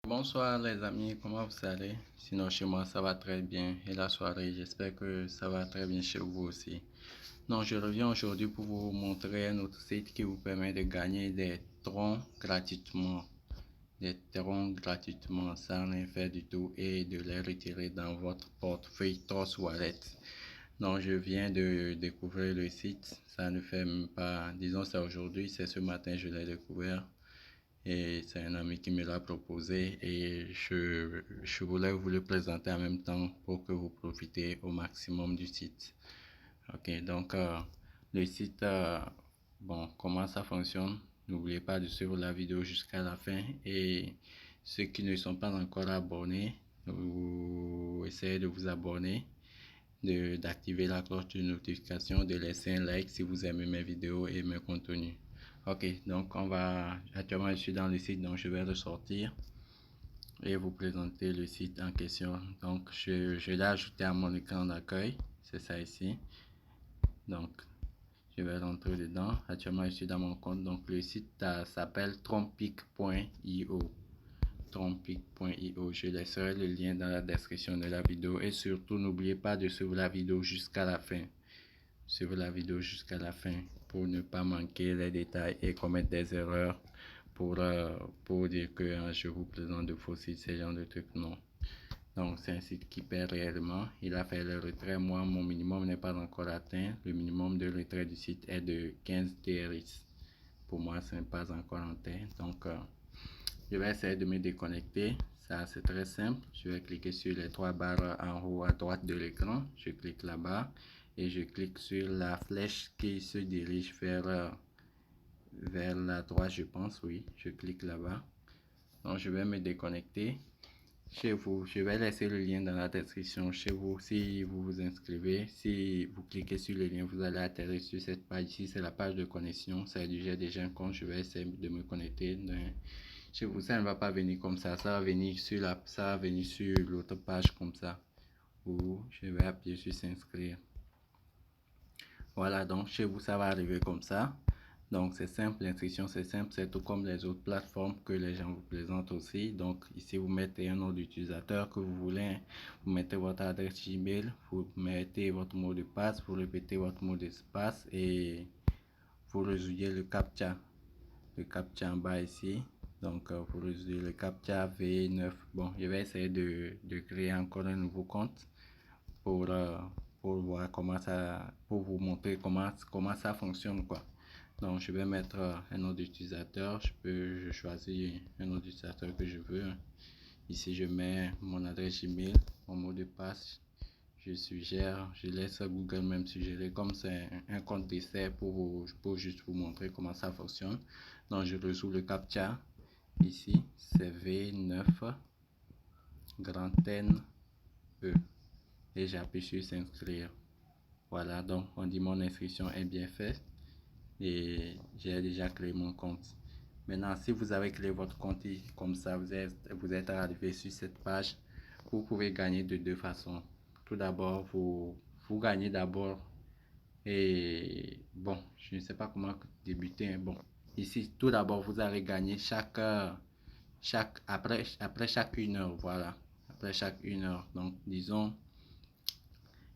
Bonsoir les amis, comment vous allez? Sinon chez moi ça va très bien et la soirée j'espère que ça va très bien chez vous aussi. Donc je reviens aujourd'hui pour vous montrer un autre site qui vous permet de gagner des troncs gratuitement. Des troncs gratuitement sans rien faire du tout et de les retirer dans votre portefeuille Trust Wallet. Donc je viens de découvrir le site, ça ne fait même pas, disons c'est aujourd'hui, c'est ce matin je l'ai découvert. Et c'est un ami qui me l'a proposé et je voulais vous le présenter en même temps pour que vous profitez au maximum du site. Ok, donc le site, bon, comment ça fonctionne? N'oubliez pas de suivre la vidéo jusqu'à la fin et ceux qui ne sont pas encore abonnés, vous essayez de vous abonner, d'activer la cloche de notification, de laisser un like si vous aimez mes vidéos et mes contenus. Ok, donc actuellement je suis dans le site, donc je vais ressortir et vous présenter le site en question. Donc je l'ai ajouté à mon écran d'accueil, c'est ça ici. Donc je vais rentrer dedans. Actuellement je suis dans mon compte, donc le site s'appelle trompic.io. Trompic.io. Je laisserai le lien dans la description de la vidéo et surtout n'oubliez pas de suivre la vidéo jusqu'à la fin. Suivez la vidéo jusqu'à la fin pour ne pas manquer les détails et commettre des erreurs pour dire que je vous présente de faux sites, ce genre de trucs, non. Donc c'est un site qui paie réellement. Il a fait le retrait. Moi, mon minimum n'est pas encore atteint. Le minimum de retrait du site est de 15 TRX. Pour moi, ce n'est pas encore atteint. Donc je vais essayer de me déconnecter. Ça, c'est très simple. Je vais cliquer sur les trois barres en haut à droite de l'écran. Je clique là-bas et je clique sur la flèche qui se dirige vers la droite, je pense. Oui, je clique là-bas. Donc, je vais me déconnecter. Chez vous, je vais laisser le lien dans la description. Chez vous, si vous vous inscrivez, si vous cliquez sur le lien, vous allez atterrir sur cette page ici. C'est la page de connexion. J'ai déjà un compte. Je vais essayer de me connecter. Chez vous, ça ne va pas venir comme ça. Ça va venir sur l'autre page comme ça. Ou je vais appuyer sur s'inscrire. Voilà, donc chez vous, ça va arriver comme ça. Donc c'est simple, l'inscription c'est simple, c'est tout comme les autres plateformes que les gens vous présentent aussi. Donc ici vous mettez un nom d'utilisateur que vous voulez, vous mettez votre adresse Gmail, vous mettez votre mot de passe, vous répétez votre mot de passe et vous résoudez le captcha. Le captcha en bas ici. Donc vous résoudez le captcha V9. Bon, je vais essayer de créer encore un nouveau compte pour, pour voir comment ça, pour vous montrer comment ça fonctionne quoi. Donc je vais mettre un nom d'utilisateur, je choisis un nom d'utilisateur que je veux. Ici je mets mon adresse email, mon mot de passe. Je suggère, je laisse Google même suggérer comme c'est un compte d'essai pour juste vous montrer comment ça fonctionne. Donc je résous le captcha. Ici c'est V9 grand N E et j'appuie sur s'inscrire. Voilà, donc on dit mon inscription est bien faite et j'ai déjà créé mon compte. Maintenant, si vous avez créé votre compte comme ça, vous êtes arrivé sur cette page, vous pouvez gagner de deux façons. Tout d'abord, vous gagnez d'abord et bon, je ne sais pas comment débuter. Hein. Bon, ici, tout d'abord, vous allez gagner après chaque 1 heure, voilà. Après chaque 1 heure. Donc, disons,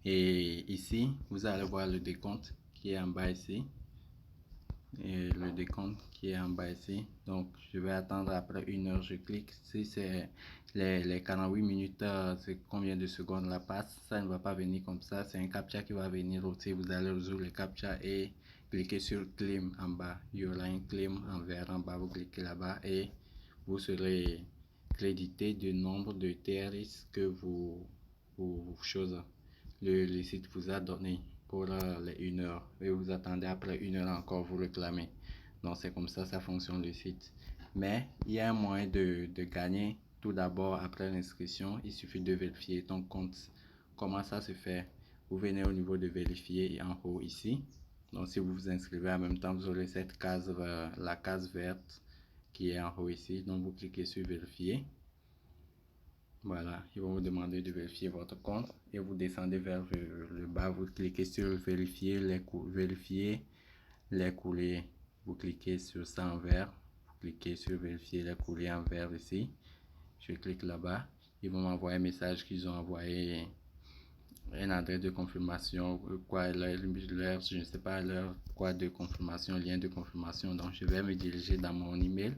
et ici, vous allez voir le décompte qui est en bas ici. Et le décompte qui est en bas ici. Donc, je vais attendre après 1 heure. Je clique. Si c'est les 48 minutes, c'est combien de secondes la passe. Ça ne va pas venir comme ça. C'est un captcha qui va venir aussi. Vous allez résoudre le captcha et cliquer sur claim en bas. Il y aura un claim en vert en bas. Vous cliquez là-bas et vous serez crédité du nombre de TRX que le site vous a donné pour les 1 heure et vous attendez après 1 heure encore vous réclamez. Donc c'est comme ça fonctionne le site. Mais il y a un moyen de gagner. Tout d'abord, après l'inscription, il suffit de vérifier ton compte. Comment ça se fait? Vous venez au niveau de vérifier en haut ici. Donc si vous vous inscrivez en même temps, vous aurez cette case, la case verte qui est en haut ici. Donc vous cliquez sur vérifier. Voilà, ils vont vous demander de vérifier votre compte et vous descendez vers le bas, vous cliquez sur vérifier les courriers. Vous cliquez sur ça en vert, vous cliquez sur vérifier les courriers en vert ici. Je clique là-bas. Ils vont m'envoyer un message qu'ils ont envoyé une adresse de confirmation, quoi, je ne sais pas, leur quoi de confirmation, lien de confirmation. Donc, je vais me diriger dans mon email.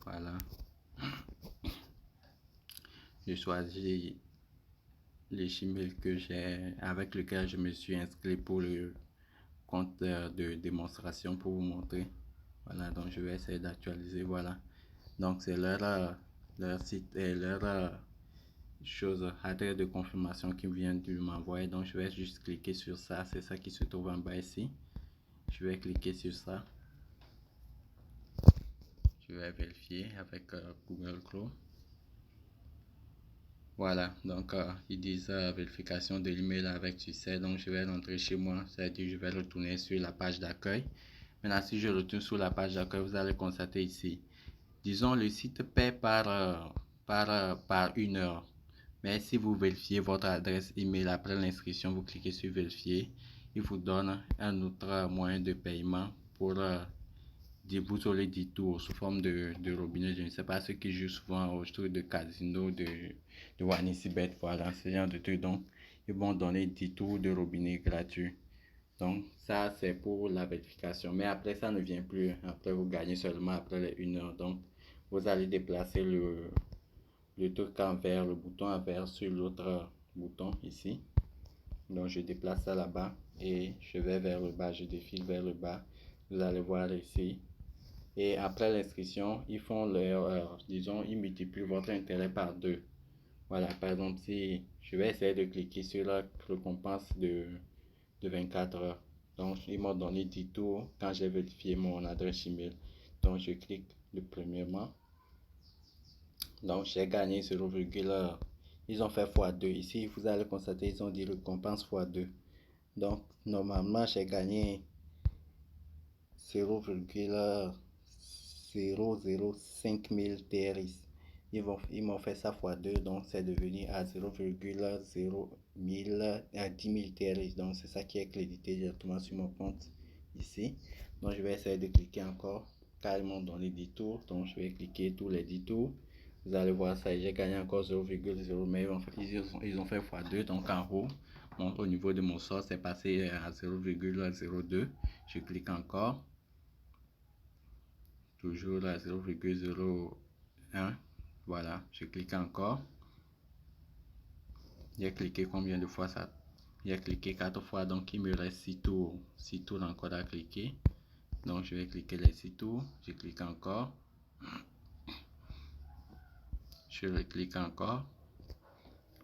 Voilà. Je choisis les Gmail que j'ai, avec lequel je me suis inscrit pour le compte de démonstration pour vous montrer. Voilà, donc je vais essayer d'actualiser. Voilà. Donc, c'est leur site et leur adresse de confirmation qui vient de m'envoyer. Donc, je vais juste cliquer sur ça. C'est ça qui se trouve en bas ici. Je vais cliquer sur ça. Je vais vérifier avec Google Chrome. Voilà, donc ils disent vérification de l'email avec succès. Donc je vais rentrer chez moi, c'est-à-dire je vais retourner sur la page d'accueil. Maintenant, si je retourne sur la page d'accueil, vous allez constater ici. Disons, le site paie par 1 heure. Mais si vous vérifiez votre adresse email après l'inscription, vous cliquez sur vérifier. Il vous donne un autre moyen de paiement pour vous aurez 10 tours sous forme de robinet. Je ne sais pas, ceux qui jouent souvent au truc de casino, de Wanisibet, voilà, ce genre de trucs. Donc, ils vont donner 10 tours de robinet gratuits. Donc, ça, c'est pour la vérification. Mais après, ça ne vient plus. Après, vous gagnez seulement après les 1 heure. Donc, vous allez déplacer le truc en vert, le bouton en vert sur l'autre bouton ici. Donc, je déplace ça là-bas et je vais vers le bas. Je défile vers le bas. Vous allez voir ici. Et après l'inscription, ils font leur, disons, ils multiplient votre intérêt par 2. Voilà, par exemple, si je vais essayer de cliquer sur la récompense de 24 heures. Donc, ils m'ont donné 10 tours quand j'ai vérifié mon adresse email. Donc, je clique le premièrement. Donc, j'ai gagné 0, ils ont fait x2. Ici, vous allez constater, ils ont dit récompense x2. Donc, normalement, j'ai gagné 0,005 000 TRX. Ils m'ont fait ça x2, donc c'est devenu à 0,0 à 10 000 TRX. Donc c'est ça qui est crédité directement sur mon compte ici. Donc je vais essayer de cliquer encore car ils m'ont donné 10 tours. Donc je vais cliquer tous les 10 tours. Vous allez voir ça, j'ai gagné encore 0,0, mais ils ont fait x2. Donc en haut, au niveau de mon sort, c'est passé à 0,02. Je clique encore. Toujours à 0,01. Voilà, je clique encore. J'ai cliqué combien de fois ça? J'ai cliqué 4 fois, donc il me reste 6 tours. 6 tours encore à cliquer. Donc je vais cliquer les 6 tours. Je clique encore. Je clique encore.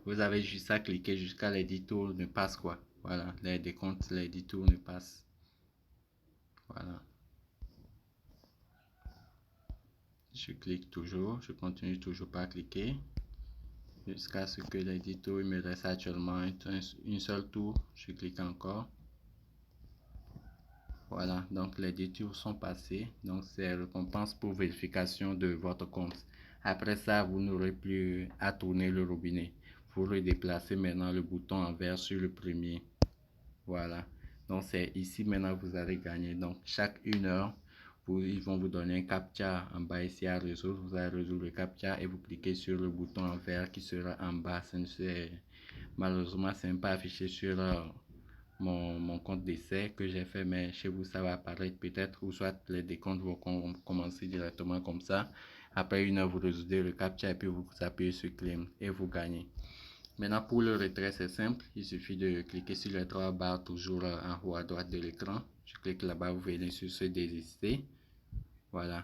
Vous avez juste à cliquer jusqu'à les 10 tours ne passent quoi. Voilà, les décomptes, les 10 tours ne passent. Voilà. Je clique toujours, je continue toujours pas à cliquer jusqu'à ce que les 10 tours, il me reste actuellement une seule tour. Je clique encore. Voilà, donc les 10 tours sont passés. Donc c'est récompense pour vérification de votre compte. Après ça, vous n'aurez plus à tourner le robinet. Vous redéplacez maintenant le bouton en vert sur le premier. Voilà, donc c'est ici maintenant que vous allez gagner. Donc chaque 1 heure, ils vont vous donner un captcha en bas ici à résoudre. Vous allez résoudre le captcha et vous cliquez sur le bouton en vert qui sera en bas. Malheureusement, ce n'est pas affiché sur mon compte d'essai que j'ai fait, mais chez vous ça va apparaître peut-être, ou soit les décomptes vont commencer directement comme ça. Après 1 heure, vous résoudez le captcha et puis vous appuyez sur claim et vous gagnez. Maintenant, pour le retrait, c'est simple. Il suffit de cliquer sur les 3 barres toujours en haut à droite de l'écran. Je clique là-bas, vous venez sur ce désister. Voilà.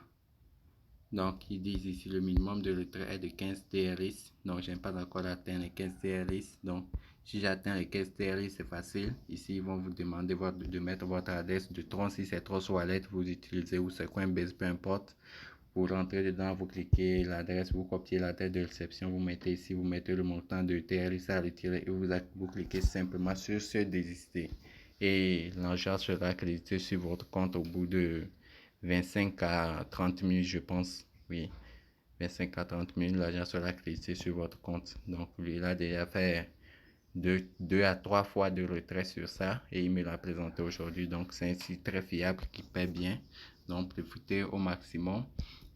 Donc, ils disent ici le minimum de retrait est de 15 TRX. Donc, je n'ai pas encore atteint les 15 TRX. Donc, si j'atteins les 15 TRX, c'est facile. Ici, ils vont vous demander de mettre votre adresse de Tron. Si c'est Tron Wallet, vous utilisez ou c'est Coinbase, peu importe. Vous rentrez dedans, vous cliquez l'adresse, vous copiez l'adresse de réception, vous mettez ici, vous mettez le montant de TRX à retirer et vous cliquez simplement sur ce désister. Et l'argent sera crédité sur votre compte au bout de 25 à 30 minutes, je pense. Oui, 25 à 30 minutes, l'argent sera crédité sur votre compte. Donc, lui, il a déjà fait 2 à 3 fois de retrait sur ça et il me l'a présenté aujourd'hui. Donc, c'est un site très fiable qui paie bien. Donc, profitez au maximum.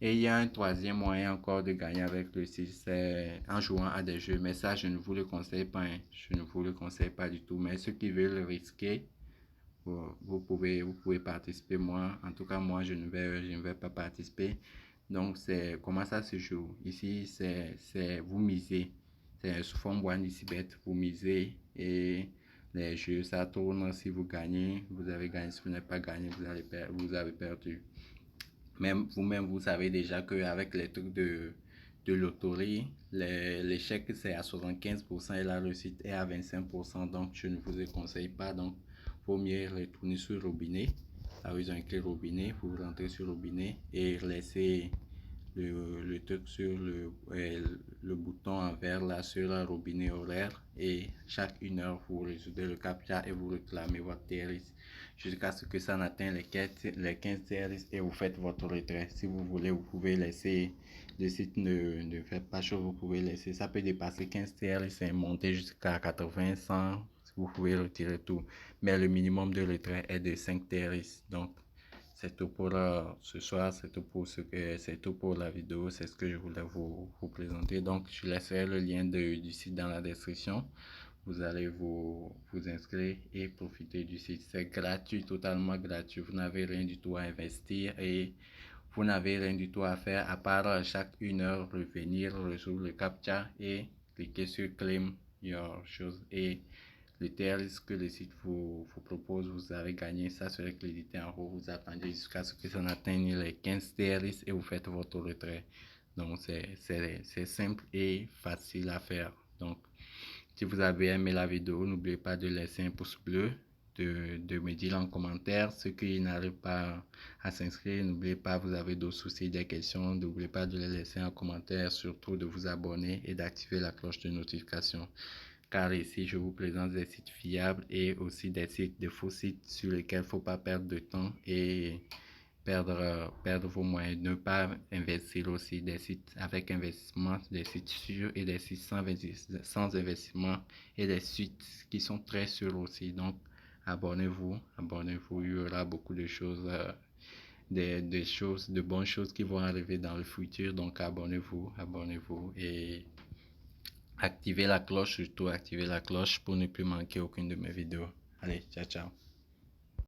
Et il y a un troisième moyen encore de gagner avec le site, c'est en jouant à des jeux. Mais ça, je ne vous le conseille pas, hein. Je ne vous le conseille pas du tout. Mais ceux qui veulent le risquer, vous pouvez participer. Moi, en tout cas, moi, je ne vais pas participer. Donc, c'est comment ça se joue. Ici, c'est vous misez. C'est sous forme one easy bet. Vous misez et les jeux, ça tourne. Si vous gagnez, vous avez gagné. Si vous n'avez pas gagné, vous avez perdu. Même vous-même, vous savez déjà qu'avec les trucs de loterie, l'échec c'est à 75% et la réussite est à 25%. Donc, je ne vous le conseille pas. Donc, vaut mieux retourner sur le robinet. Là où ils ont écrit robinet, vous rentrez sur le robinet et laissez le truc sur le bouton en vert là sur le robinet horaire et chaque 1 heure vous résoudez le captcha et vous réclamez votre TRS jusqu'à ce que ça n'atteigne les 15 TRS et vous faites votre retrait. Si vous voulez, vous pouvez laisser le site ne fait pas chaud, vous pouvez laisser, ça peut dépasser 15 TRS et monter jusqu'à 80, 100, vous pouvez retirer tout, mais le minimum de retrait est de 5 TRS. Donc c'est tout pour ce soir, c'est tout pour la vidéo, c'est ce que je voulais vous présenter. Donc, je laisserai le lien du site dans la description. Vous allez vous inscrire et profiter du site. C'est gratuit, totalement gratuit. Vous n'avez rien du tout à investir et vous n'avez rien du tout à faire à part chaque 1 heure revenir, résoudre le captcha et cliquer sur claim your chose et le TRS que le site vous propose, vous avez gagné, ça serait crédité en haut. Vous attendez jusqu'à ce que ça n'atteigne les 15 TRS et vous faites votre retrait. Donc, c'est simple et facile à faire. Donc, si vous avez aimé la vidéo, n'oubliez pas de laisser un pouce bleu, de me dire en commentaire. Ceux qui n'arrivent pas à s'inscrire, n'oubliez pas, vous avez d'autres soucis, des questions, n'oubliez pas de les laisser en commentaire, surtout de vous abonner et d'activer la cloche de notification. Car ici, je vous présente des sites fiables et aussi des faux sites sur lesquels il ne faut pas perdre de temps et perdre vos moyens. Ne pas investir aussi des sites avec investissement, des sites sûrs et des sites sans investissement et des sites qui sont très sûrs aussi. Donc, abonnez-vous, il y aura beaucoup de choses, de bonnes choses qui vont arriver dans le futur. Donc, abonnez-vous et activez la cloche, surtout activez la cloche pour ne plus manquer aucune de mes vidéos. Allez, ciao, ciao.